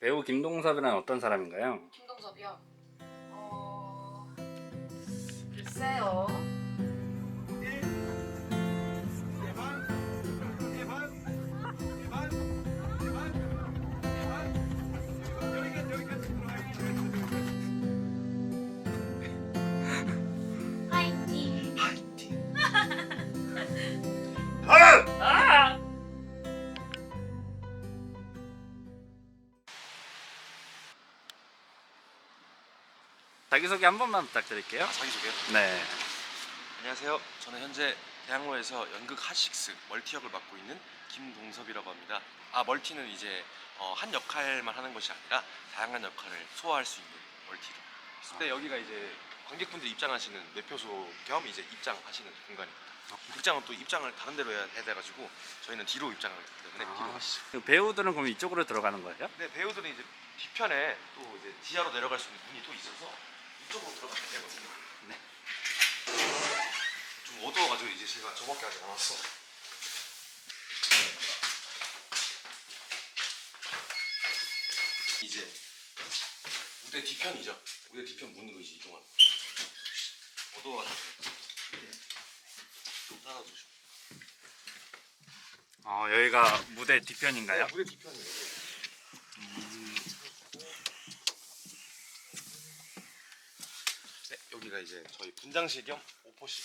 배우 김동섭이란 어떤 사람인가요? 김동섭이요? 글쎄요. 화이팅! 아! 자기소개 한 번만 부탁드릴게요. 자기소개요? 네. 안녕하세요. 저는 현재 대학로에서 연극 핫식스 멀티 역을 맡고 있는 김동섭이라고 합니다. 멀티는 이제 한 역할만 하는 것이 아니라 다양한 역할을 소화할 수 있는 멀티로. 근데 여기가 이제 관객분들이 입장하시는 매표소 겸 이제 입장하시는 공간입니다. 극장은 또 입장을 다른 데로 해야 돼가지고 저희는 뒤로 입장을 하기 때문에 뒤로 가시죠. 그 배우들은 그럼 이쪽으로 들어가는 거예요? 네, 배우들은 이제 뒤편에 또 이제 지하로 내려갈 수 있는 문이 또 있어서 이쪽으로 들어가면 되거든요. 네. 좀 어두워가지고 이제 제가 저밖에 아직 안 왔어. 이제 무대 뒤편이죠. 무대 뒤편 문으로 이제 이동하는. 어두워가지고 좀 따라주시고. 여기가 무대 뒤편인가요? 무대 뒤편이에요. 네, 여기가 이제 저희 분장실 겸 오포실.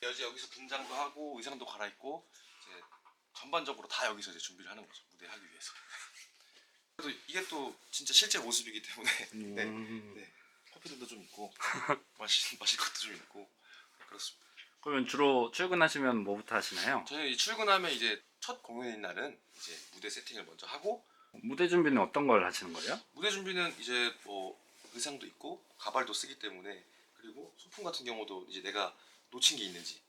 여기서 분장도 하고 의상도 갈아입고 이제 전반적으로 다 여기서 이제 준비를 하는 거죠. 무대 하기 위해서. 그래도 이게 또 진짜 실제 모습이기 때문에 네. 커피들도 좀 있고 마실 것도 좀 있고 그렇습니다. 그러면 주로 출근하시면 뭐부터 하시나요? 저희 출근하면 이제 첫 공연인 날은 이제 무대 세팅을 먼저 하고 무대 준비는 어떤 걸 하시는 거예요? 무대 준비는 이제 뭐 의상도 있고 가발도 쓰기 때문에 그리고 소품 같은 경우도 이제 내가 놓친 게 있는지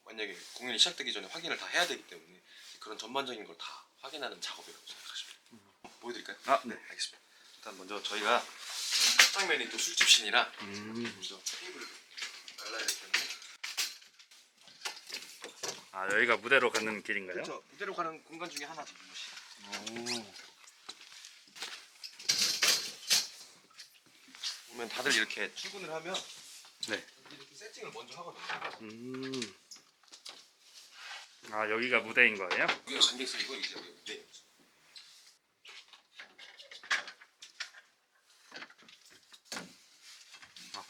만약에 공연이 시작되기 전에 확인을 다 해야 되기 때문에 그런 전반적인 걸 다 확인하는 작업이라고 생각하시면 돼요. 보여드릴까요? 네. 알겠습니다. 일단 먼저 저희가 첫 장면이 또 술집신이라 먼저 테이블을 날라야 되기 때문에 여기가 무대로 가는 길인가요? 그렇죠. 무대로 가는 공간 중에 하나죠. 보면 다들 이렇게 출근을 하면 네. 이렇게 세팅을 먼저 하거든요. 여기가 무대인 거예요? 여기가 관객석이고 이제 여기 무대.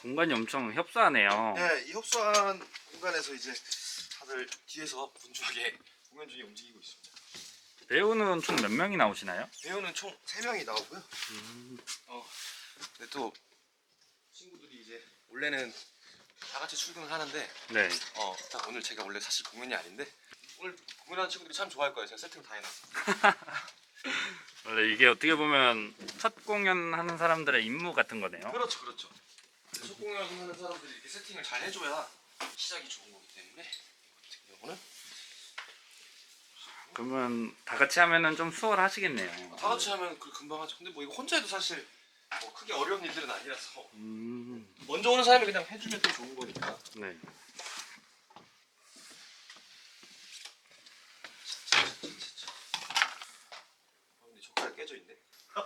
공간이 엄청 협소하네요. 네, 이 협소한 공간에서 이제 다들 뒤에서 분주하게 공연 중에 움직이고 있습니다. 배우는 총 몇 명이 나오시나요? 배우는 총 3명이 나오고요. 근데 또 친구들이 이제 원래는 다 같이 출근을 하는데 네. 딱 오늘 제가 원래 사실 공연이 아닌데 오늘 공연하는 친구들이 참 좋아할 거예요. 제가 세팅을 다 해놨어. 원래 이게 어떻게 보면 첫 공연 하는 사람들의 임무 같은 거네요. 그렇죠, 그렇죠. 첫 공연하는 사람들이 이렇게 세팅을 잘 해줘야 시작이 좋은 거기 때문에 이거 같은 경우는 그러면 다 같이 하면은 좀 수월하시겠네요. 다 같이 하면 금방 하죠. 근데 뭐 이거 혼자 해도 사실 뭐 크게 어려운 일들은 아니라서 먼저 오는 사람이 그냥 해주면 또 좋은 거니까. 네. 근데 젓가락 깨져 있네. 한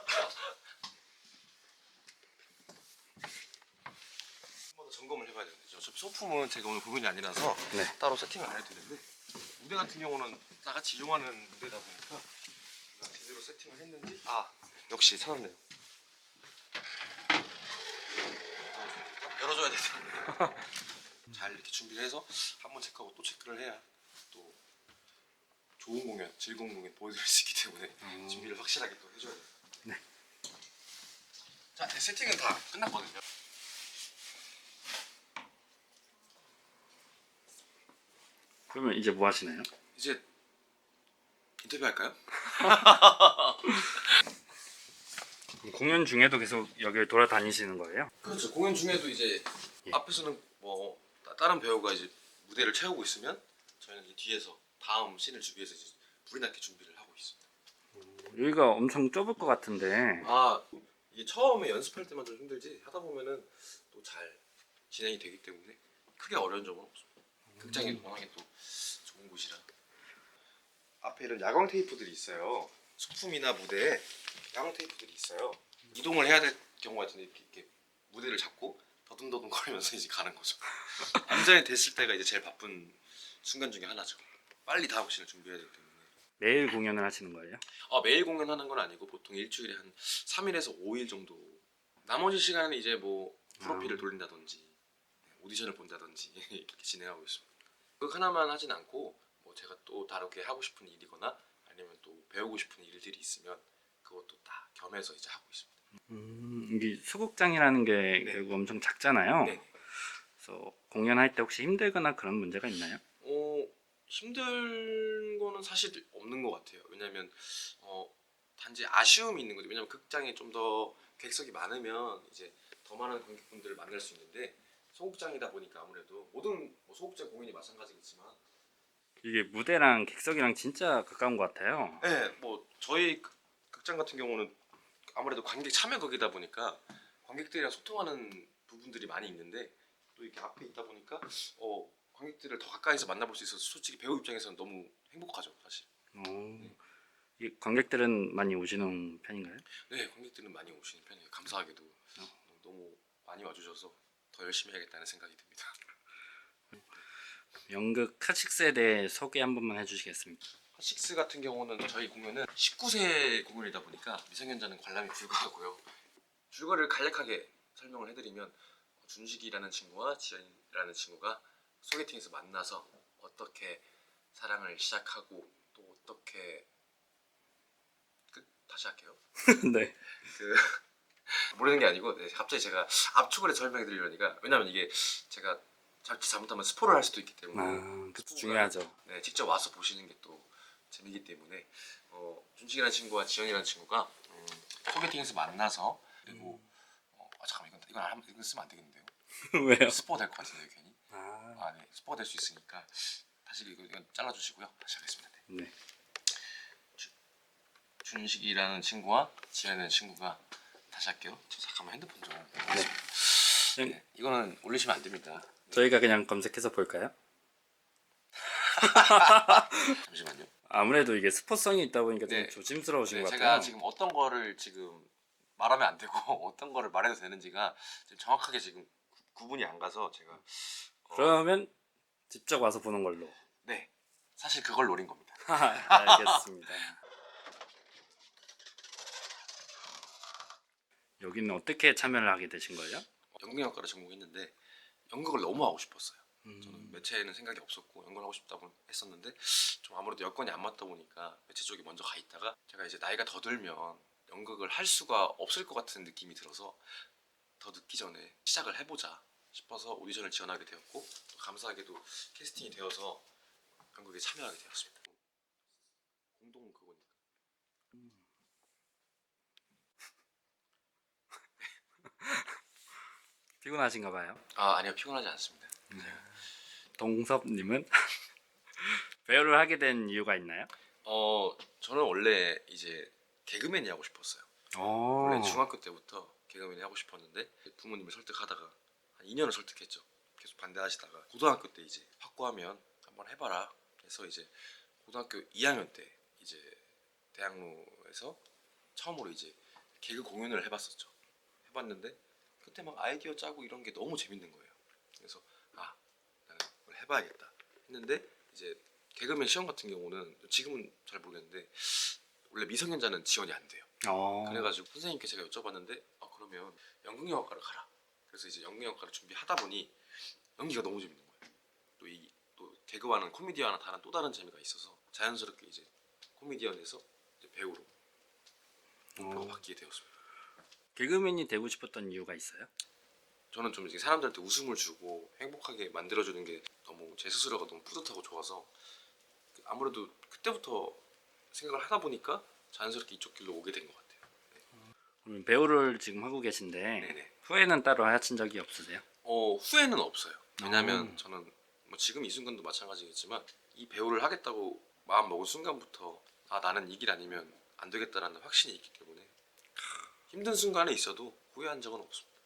번 더 점검을 해봐야 되는데 어차피 소품은 제가 오늘 공연이 아니라서 네. 따로 세팅을 안 해도 되는데 무대 같은 경우는 다 같이 이용하는 무대다 보니까 제가 제대로 세팅을 했는지 역시 찾았네요. 열어줘야 되잖아요. 잘 이렇게 준비를 해서 한번 체크하고 또 체크를 해야 또 좋은 공연, 즐거운 공연 보여드릴 수 있기 때문에 준비를 확실하게 또 해줘야 돼요. 네. 자, 세팅은 다 끝났거든요. 그러면 이제 뭐 하시나요? 이제 인터뷰할까요? 공연 중에도 계속 여기를 돌아다니시는 거예요? 그렇죠. 공연 중에도 이제 앞에서는 뭐 다른 배우가 이제 무대를 채우고 있으면 저희는 이제 뒤에서 다음 씬을 준비해서 이제 불이 나게 준비를 하고 있습니다. 여기가 엄청 좁을 것 같은데. 이게 처음에 연습할 때만 좀 힘들지 하다 보면은 또 잘 진행이 되기 때문에 크게 어려운 점은 없습니다. 극장이 워낙에 또 좋은 곳이라. 앞에 이런 야광 테이프들이 있어요. 소품이나 무대에 양호 테이프들이 있어요. 이동을 해야 될 경우 같은데 이렇게 무대를 잡고 더듬더듬 거리면서 이제 가는 거죠. 완전히 됐을 때가 이제 제일 바쁜 순간 중에 하나죠. 빨리 다음 씬을 준비해야 되기 때문에. 매일 공연을 하시는 거예요? 매일 공연하는 건 아니고 보통 일주일에 한 3일에서 5일 정도. 나머지 시간은 이제 뭐 프로필을 돌린다든지 오디션을 본다든지 이렇게 진행하고 있습니다. 그 하나만 하진 않고 뭐 제가 또 다르게 하고 싶은 일이거나 아니면 또 배우고 싶은 일들이 있으면 그것도 다 겸해서 이제 하고 있습니다. 이게 소극장이라는 게 네. 결국 엄청 작잖아요. 네. 그래서 공연할 때 혹시 힘들거나 그런 문제가 있나요? 힘든 거는 사실 없는 것 같아요. 왜냐면 단지 아쉬움이 있는 거죠. 왜냐면 극장이 좀 더 객석이 많으면 이제 더 많은 관객분들을 만날 수 있는데 소극장이다 보니까 아무래도 모든 뭐 소극장 공연이 마찬가지겠지만 이게 무대랑 객석이랑 진짜 가까운 것 같아요. 네, 뭐 저희 극장 같은 경우는 아무래도 관객 참여극이다 보니까 관객들이랑 소통하는 부분들이 많이 있는데 또 이렇게 앞에 있다 보니까 관객들을 더 가까이서 만나볼 수 있어서 솔직히 배우 입장에서는 너무 행복하죠, 사실. 이 관객들은 많이 오시는 편인가요? 네, 관객들은 많이 오시는 편이에요. 감사하게도 너무 많이 와주셔서 더 열심히 해야겠다는 생각이 듭니다. 연극 카식스에 대해 소개 한 번만 해주시겠습니까? 핫식스 같은 경우는 저희 공연은 19세 공연이다 보니까 미성년자는 관람이 불가하고요. 줄거리를 간략하게 설명을 해드리면 준식이라는 친구와 지연이라는 친구가 소개팅에서 만나서 어떻게 사랑을 시작하고 또 어떻게 다시 할게요. 네. 모르는 게 아니고 갑자기 제가 압축을 해서 설명해 드리려니까 왜냐면 이게 제가 잘못하면 스포를 할 수도 있기 때문에 그것도 중요하죠. 네, 직접 와서 보시는 게 또 재미기 때문에 준식이라는 친구와 지연이라는 친구가 소개팅에서 만나서 그리고 잠깐만 이건 쓰면 안 되겠는데요. 왜요? 스포 될 것 같은데요 괜히. 네, 스포 될 수 있으니까 다시 이건 잘라주시고요. 다시 하겠습니다. 네. 준식이라는 친구와 지연이라는 친구가 다시 할게요. 저 잠깐만 핸드폰 좀. 네, 이거는 올리시면 안 됩니다. 저희가 그냥 검색해서 볼까요? 잠시만요. 아무래도 이게 스포성이 있다 보니까 좀 네. 조심스러우신 것 제가 같아요. 지금 어떤 거를 지금 말하면 안 되고 어떤 거를 말해도 되는지가 지금 정확하게 지금 구분이 안 가서 제가 그러면 직접 와서 보는 걸로. 네, 사실 그걸 노린 겁니다. 알겠습니다. 여기는 어떻게 참여를 하게 되신 거예요? 연극영화과를 전공했는데 연극을 너무 하고 싶었어요. 저는 매체에는 생각이 없었고 연극을 하고 싶다고 했었는데 좀 아무래도 여건이 안 맞다 보니까 매체 쪽에 먼저 가 있다가 제가 이제 나이가 더 들면 연극을 할 수가 없을 것 같은 느낌이 들어서 더 늦기 전에 시작을 해보자 싶어서 오디션을 지원하게 되었고 또 감사하게도 캐스팅이 되어서 연극에 참여하게 되었습니다. 공동 그거니까. 피곤하신가 봐요. 아니요, 피곤하지 않습니다. 동섭님은 배우를 하게 된 이유가 있나요? 저는 원래 이제 개그맨이 하고 싶었어요. 원래 중학교 때부터 개그맨이 하고 싶었는데 부모님을 설득하다가 한 2년을 설득했죠. 계속 반대하시다가 고등학교 때 이제 확고하면 한번 해봐라 해서 이제 고등학교 2학년 때 이제 대학로에서 처음으로 이제 개그 공연을 해봤었죠. 해봤는데 그때 막 아이디어 짜고 이런 게 너무 재밌는 거예요. 그래서 나는 이걸 해봐야겠다 했는데 이제 개그맨 시험 같은 경우는 지금은 잘 모르겠는데 원래 미성년자는 지원이 안 돼요. 그래가지고 선생님께 제가 여쭤봤는데 그러면 연극영화과를 가라. 그래서 이제 연극영화과를 준비하다 보니 연기가 너무 재밌는 거예요. 또 개그와는 코미디와는 다른 또 다른 재미가 있어서 자연스럽게 이제 코미디언에서 이제 배우로 바뀌게 되었습니다. 개그맨이 되고 싶었던 이유가 있어요? 저는 좀 이제 사람들한테 웃음을 주고 행복하게 만들어주는 게 너무 제 스스로가 너무 뿌듯하고 좋아서 아무래도 그때부터 생각을 하다 보니까 자연스럽게 이쪽 길로 오게 된 것 같아요. 그럼 배우를 지금 하고 계신데 네네. 후회는 따로 하신 적이 없으세요? 후회는 없어요. 왜냐면 저는 뭐 지금 이 순간도 마찬가지겠지만 이 배우를 하겠다고 마음 먹은 순간부터 나는 이 길 아니면 안 되겠다라는 확신이 있기 때문에 힘든 순간에 있어도 후회한 적은 없습니다.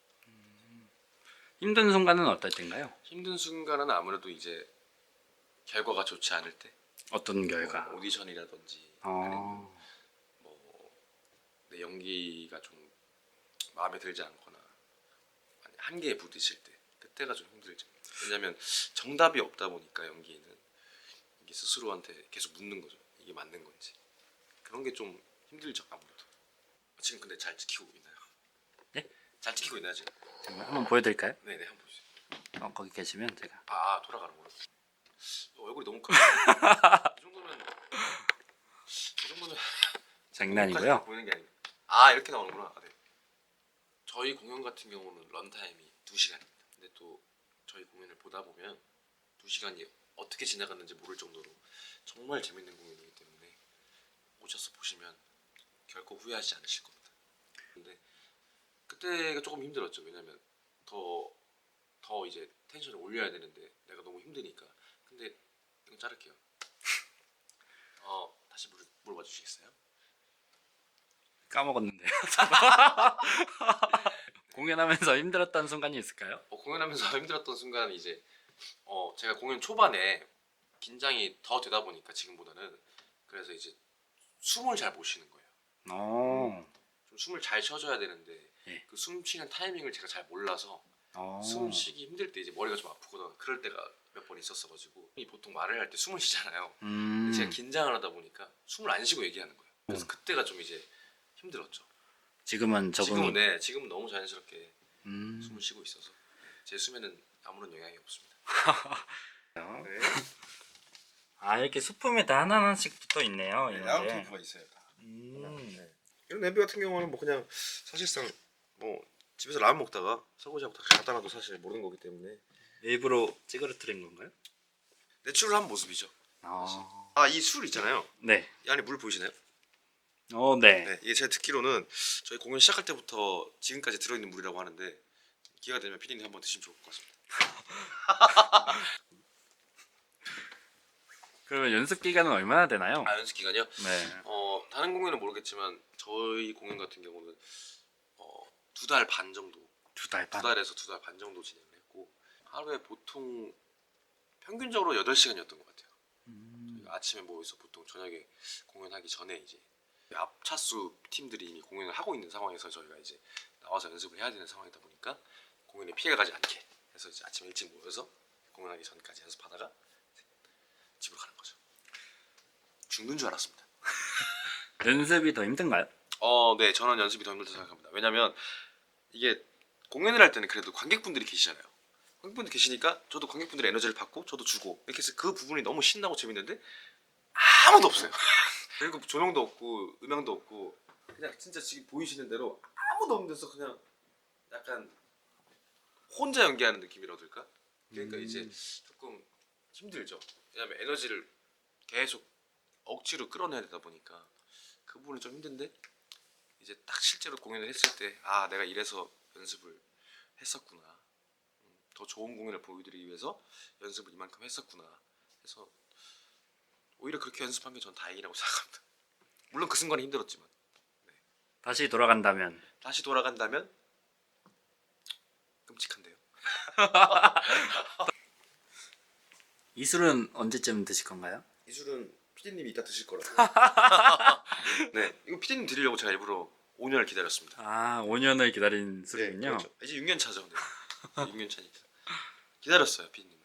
힘든 순간은 어떨 때인가요? 힘든 순간은 아무래도 이제 결과가 좋지 않을 때 어떤 결과? 오디션이라든지 아니면 뭐 연기가 좀 마음에 들지 않거나 아니, 한계에 부딪힐 때 그때가 좀 힘들죠. 왜냐면 정답이 없다 보니까 연기에는 이게 스스로한테 계속 묻는 거죠. 이게 맞는 건지. 그런 게 좀 힘들죠 아무래도. 지금 근데 잘 지키고 있나요? 네? 잘 지키고 있나요 지금? 한번 보여드릴까요? 네네 한번 보세요. 거기 계시면 제가. 돌아가는구나. 얼굴이 너무 커. 이 정도면 장난이고요. 보이는 게 아니고. 이렇게 나오는구나. 네. 저희 공연 같은 경우는 런타임이 2시간입니다. 근데 또 저희 공연을 보다 보면 2시간이 어떻게 지나갔는지 모를 정도로 정말 재밌는 공연이기 때문에 오셔서 보시면 결코 후회하지 않으실 겁니다. 근데 그때가 조금 힘들었죠. 왜냐면 더 이제 텐션을 올려야 되는데 내가 너무 힘드니까. 근데 이건 자를게요. 다시 물어봐 주시겠어요? 까먹었는데요. 공연하면서 힘들었던 순간이 있을까요? 공연하면서 힘들었던 순간은 이제 제가 공연 초반에 긴장이 더 되다 보니까 지금보다는 그래서 이제 숨을 잘 못 쉬는 거예요. 좀 숨을 잘 쉬어줘야 되는데 네. 그 숨 쉬는 타이밍을 제가 잘 몰라서 어. 숨 쉬기 힘들 때 이제 머리가 좀 아프거나 그럴 때가 몇 번 있었어가지고 보통 말을 할 때 숨을 쉬잖아요. 근데 제가 긴장을 하다 보니까 숨을 안 쉬고 얘기하는 거예요. 그래서 그때가 좀 이제 힘들었죠. 지금은 적응이. 지금은 너무 자연스럽게 숨을 쉬고 있어서 제 숨에는 아무런 영향이 없습니다. 네. 이렇게 소품에다 하나하나씩 붙어 있네요. 아무 캠프가 있어요. 다. 이런 냄비 같은 경우는 뭐 그냥 사실상 뭐 집에서 라면 먹다가 설거지하고 다 갖다 놔도 사실 모르는 거기 때문에 일부러 찌그러뜨린 건가요? 내추럴한 모습이죠. 이 술 있잖아요. 네. 이 안에 물 보이시나요? 네. 네, 이게 제가 듣기로는 저희 공연 시작할 때부터 지금까지 들어있는 물이라고 하는데 기회가 되면 피디님 한번 드시면 좋을 것 같습니다. 그러면 연습 기간은 얼마나 되나요? 연습 기간이요? 네. 다른 공연은 모르겠지만 저희 공연 같은 경우는 2달 반 정도, 2달 반. 2달에서 2달 반 정도 진행을 했고 하루에 보통 평균적으로 8시간이었던 것 같아요. 저희가 아침에 모여서 보통 저녁에 공연하기 전에 이제 앞차수 팀들이 이미 공연을 하고 있는 상황에서 저희가 이제 나와서 연습을 해야 되는 상황이다 보니까 공연에 피해가 가지 않게 해서 이제 아침 일찍 모여서 공연하기 전까지 연습하다가 집으로 가는 거죠. 죽는 줄 알았습니다. 연습이 더 힘든가요? 네, 저는 연습이 더 힘들다고 생각합니다. 왜냐면 이게 공연을 할 때는 그래도 관객분들이 계시잖아요. 관객분들 계시니까 저도 관객분들의 에너지를 받고 저도 주고 이렇게 해서 그 부분이 너무 신나고 재밌는데 아무도 없어요. 그리고 조명도 없고 음향도 없고 그냥 진짜 지금 보이시는 대로 아무도 없는 데서 그냥 약간 혼자 연기하는 느낌이라고 할까? 그러니까 이제 조금 힘들죠. 왜냐면 에너지를 계속 억지로 끌어내야 되다 보니까 그 부분이 좀 힘든데 이제 딱 실제로 공연을 했을 때 내가 이래서 연습을 했었구나. 더 좋은 공연을 보여드리기 위해서 연습을 이만큼 했었구나. 해서 오히려 그렇게 연습한 게 전 다행이라고 생각합니다. 물론 그 순간이 힘들었지만 다시 돌아간다면 끔찍한데요. 이 술은 언제쯤 드실 건가요? 이 술은 피디님이 이따 드실 거라고. 네, 이거 피디님 드리려고 제가 일부러 5년을 기다렸습니다. 5년을 기다린 술이군요. 그렇죠. 이제 6년 차죠. 네. 6년 차니까 기다렸어요, 피디님을.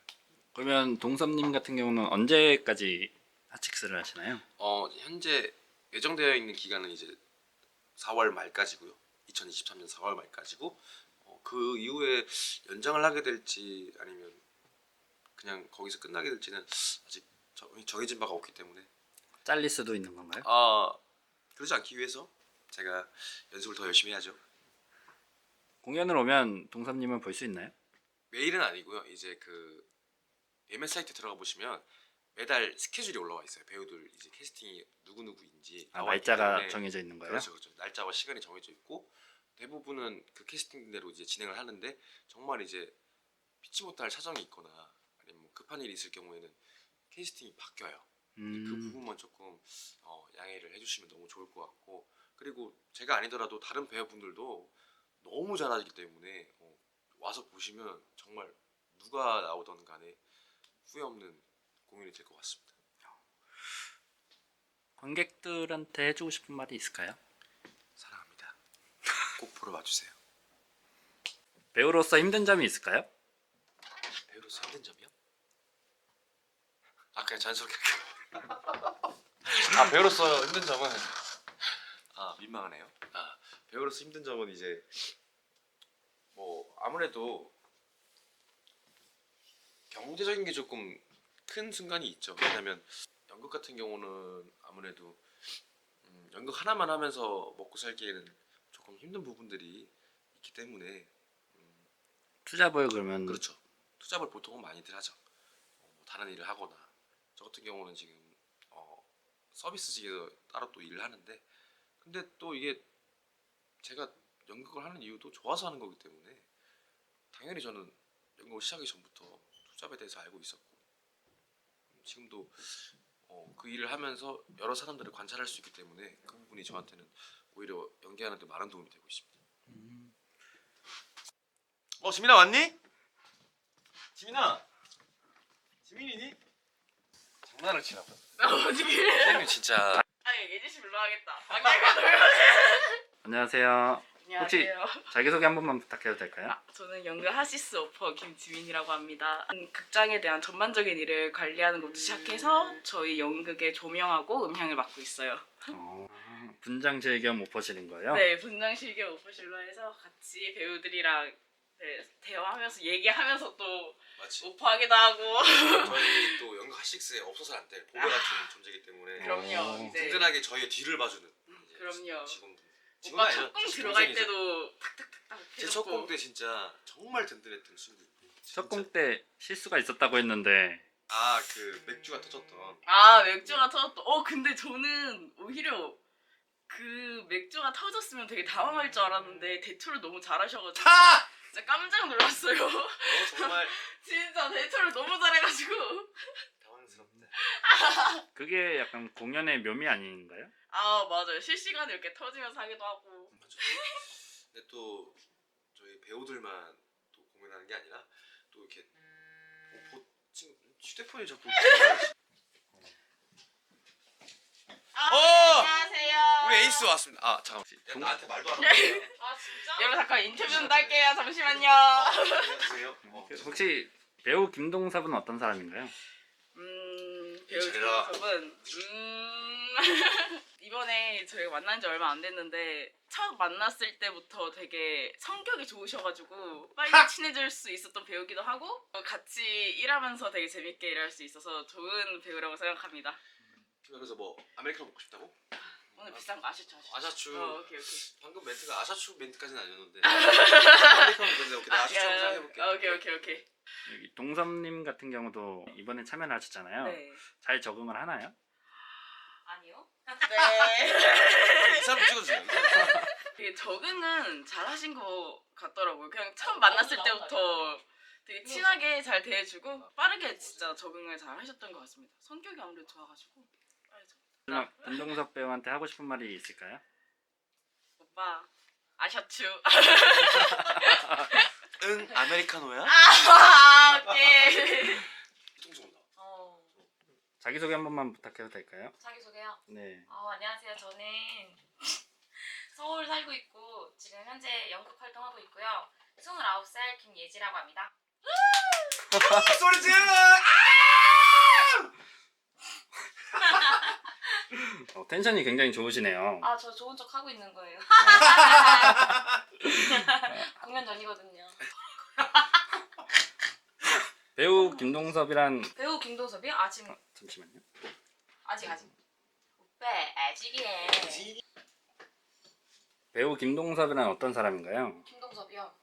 그러면 동섭님 같은 경우는 언제까지 하칙스를 하시나요? 현재 예정되어 있는 기간은 이제 4월 말까지고요. 2023년 4월 말까지고 그 이후에 연장을 하게 될지 아니면 그냥 거기서 끝나게 될지는 아직 정해진 바가 없기 때문에 잘릴 수도 있는 건가요? 그러지 않기 위해서 제가 연습을 더 열심히 해야죠. 공연을 오면 동섭님을 볼 수 있나요? 매일은 아니고요. 이제 그 예매 사이트 들어가 보시면 매달 스케줄이 올라와 있어요. 배우들 이제 캐스팅이 누구인지 나와 있기 날짜가 때문에. 정해져 있는 거예요? 그렇죠. 날짜와 시간이 정해져 있고 대부분은 그 캐스팅대로 이제 진행을 하는데 정말 이제 피치 못할 사정이 있거나 아니면 뭐 급한 일이 있을 경우에는 캐스팅이 바뀌어요. 그 부분만 조금 양해를 해주시면 너무 좋을 것 같고 그리고 제가 아니더라도 다른 배우분들도 너무 잘하기 때문에 와서 보시면 정말 누가 나오던 간에 후회 없는 공연이 될 것 같습니다. 관객들한테 해주고 싶은 말이 있을까요? 사랑합니다. 꼭 보러 와주세요. 배우로서 힘든 점이 있을까요? 배우로서 힘든 점이요? 아 그냥 자연스럽게 할게요. 아 배우로서 힘든 점은 민망하네요. 배우로서 힘든 점은 이제 뭐 아무래도 경제적인 게 조금 큰 순간이 있죠. 왜냐면 연극 같은 경우는 아무래도 연극 하나만 하면서 먹고 살기에는 조금 힘든 부분들이 있기 때문에 투자보여 그러면 그렇죠. 투잡을 보통은 많이들 하죠. 뭐 다른 일을 하거나 저 같은 경우는 지금 서비스직에서 따로 또 일을 하는데 근데 또 이게 제가 연극을 하는 이유도 좋아서 하는 거기 때문에 당연히 저는 연극을 시작하기 전부터 투잡에 대해서 알고 있었고 지금도 그 일을 하면서 여러 사람들을 관찰할 수 있기 때문에 그 부분이 저한테는 오히려 연기하는 데 많은 도움이 되고 있습니다. 지민아 왔니? 지민아, 지민이니? 장난을 치나 봐. 어떻게? 선생님 진짜 아니 예지씨 불러야겠다. 안녕하세요. 혹시 안녕하세요. 자기소개 한 번만 부탁해도 될까요? 저는 연극 하시스 오퍼 김지민이라고 합니다. 극장에 대한 전반적인 일을 관리하는 것부터 시작해서 저희 연극의 조명하고 음향을 맡고 있어요. 분장실 겸 오퍼실인 거예요? 네, 분장실 겸 오퍼실로 해서 같이 배우들이랑 대화하면서 얘기하면서 또 마치 오퍼하기도 하고. 저희 또 연극 핫식스에 없어서 안 될 보배 같은 존재이기 때문에 그럼요. 이제 든든하게 저희의 뒤를 봐주는 이제 그럼요. 직원분. 오빠 첫공 들어갈 때도 탁탁탁탁 제 첫 공 때 진짜 정말 든든했던 친구. 첫 공 때 실수가 있었다고 했는데 그 맥주가 터졌던. 맥주가 터졌다. 근데 저는 오히려 그 맥주가 터졌으면 되게 당황할 줄 알았는데 대처를 너무 잘하셔가지고 진짜 깜짝 놀랐어요. 정말 진짜 대처를 너무 잘해가지고. 당황스럽다. 그게 약간 공연의 묘미 아닌가요? 맞아요. 실시간에 이렇게 터지면서 하기도 하고. 근데 또 저희 배우들만 또 공연하는 게 아니라 또 이렇게 친구 휴대폰이 자꾸. 안녕하세요. 우리 에이스 왔습니다. 잠깐만. 나한테 말도 안 하고. 진짜? 여러분 잠깐 인터뷰 좀 딸게요. 잠시만요. 안녕하세요. 혹시 배우 김동섭은 어떤 사람인가요? 배우 잘해라. 김동섭은 이번에 저희가 만난 지 얼마 안 됐는데 처음 만났을 때부터 되게 성격이 좋으셔가지고 빨리 친해질 수 있었던 배우기도 하고 같이 일하면서 되게 재밌게 일할 수 있어서 좋은 배우라고 생각합니다. 그래서 뭐 아메리카노 먹고 싶다고? 오늘 비싼 거 아시죠? 아샤추. 오케이. 방금 멘트가 아샤추 멘트까지는 아니었는데. 아메리카노 근데 오케이. 내가 아샤추 한번 생각해볼게. 오케이. 여기 동섭님 같은 경우도 이번에 참여를 하셨잖아요. 네. 잘 적응을 하나요? 아니요. 네. 이 사람 찍어주세요. 되게 적응은 잘 하신 것 같더라고요. 그냥 처음 만났을 때부터 되게 친하게 잘 대해주고 빠르게 진짜 적응을 잘 하셨던 것 같습니다. 성격이 아무래도 좋아가지고 빨리 적응. 김동섭 배우한테 하고 싶은 말이 있을까요? 오빠 아셔츠. 응 아메리카노야? 오케이. 통수 온다. 자기소개 한 번만 부탁해도 될까요? 자기소개요? 네. 안녕하세요. 저는 서울 살고 있고 지금 현재 연극 활동하고 있고요. 29살 김예지라고 합니다. 소리 질러! 텐션이 굉장히 좋으시네요. 저 좋은 척 하고 있는 거예요. 공연 전이거든요. 배우 김동섭이란 배우 김동섭이요? 아직 잠시만요. 오빠 아직이야. 배우 김동섭이란 어떤 사람인가요? 김동섭이요?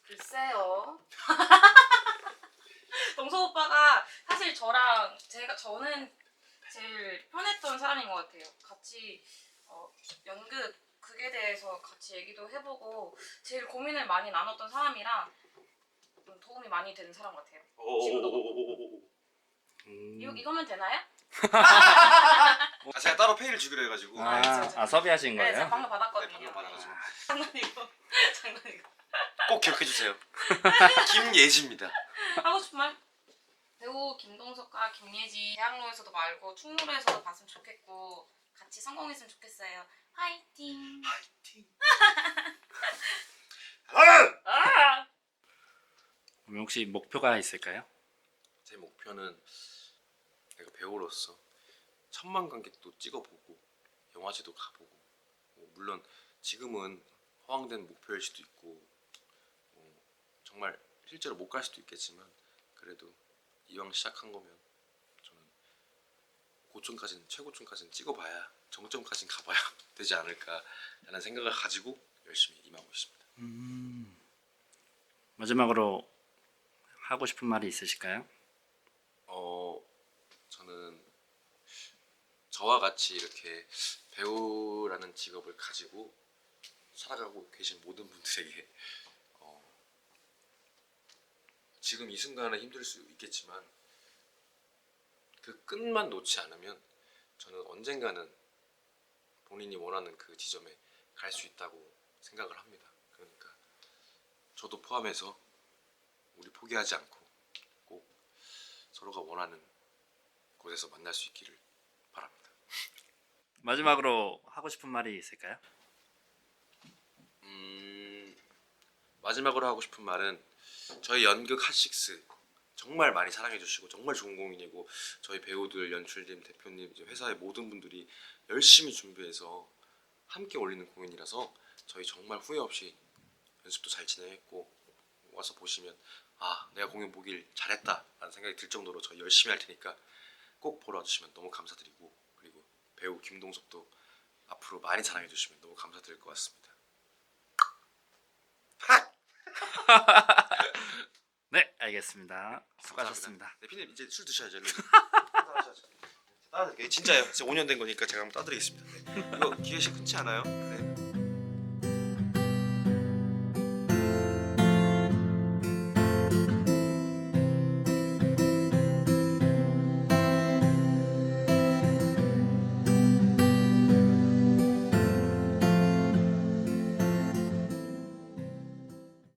글쎄요. 동섭 오빠가 사실 저는 제일 편했던 사람인 것 같아요. 같이 연극에 대해서 같이 얘기도 해보고 제일 고민을 많이 나눴던 사람이라 좀 도움이 많이 되는 사람 같아요. 지금도 이거면 되나요? 제가 따로 페이를 주기로 해가지고. 섭외하신 네, 거예요? 제가 방금 네, 받았거든요. 방금 받아가지고. 장난이고. 꼭 기억해 주세요. 김예지입니다. 하고 싶은 말? 배우 김동석과 김예지 대학로에서도 말고 충무로에서도 봤으면 좋겠고 같이 성공했으면 좋겠어요. 화이팅! 그럼 혹시 목표가 있을까요? 제 목표는 내가 배우로서 1000만 관객도 찍어보고 영화제도 가보고 물론 지금은 허황된 목표일 수도 있고 정말 실제로 못 갈 수도 있겠지만 그래도 이왕 시작한 거면 저는 고점까지는 최고점까지는 찍어봐야 정점까지는 가봐야 되지 않을까라는 생각을 가지고 열심히 임하고 있습니다. 마지막으로 하고 싶은 말이 있으실까요? 저는 저와 같이 이렇게 배우라는 직업을 가지고 살아가고 계신 모든 분들에게 지금 이 순간은 힘들 수 있겠지만 그 끈만 놓지 않으면 저는 언젠가는 본인이 원하는 그 지점에 갈 수 있다고 생각을 합니다. 그러니까 저도 포함해서 우리 포기하지 않고 꼭 서로가 원하는 곳에서 만날 수 있기를 바랍니다. 마지막으로 하고 싶은 말이 있을까요? 마지막으로 하고 싶은 말은 저희 연극 핫식스 정말 많이 사랑해 주시고 정말 좋은 공연이고 저희 배우들, 연출님, 대표님, 이제 회사의 모든 분들이 열심히 준비해서 함께 올리는 공연이라서 저희 정말 후회 없이 연습도 잘 진행했고 와서 보시면 아 내가 공연 보길 잘했다 라는 생각이 들 정도로 저희 열심히 할 테니까 꼭 보러 와주시면 너무 감사드리고 그리고 배우 김동섭도 앞으로 많이 사랑해 주시면 너무 감사드릴 것 같습니다. 네, 알겠습니다. 수고하셨습니다. 네, 피디님 이제 술 드셔야죠. 따드릴게요. 진짜예요. 진짜 5년 된 거니까 제가 한번 따드리겠습니다. 네. 이거 기회식 흔치 않아요. 네.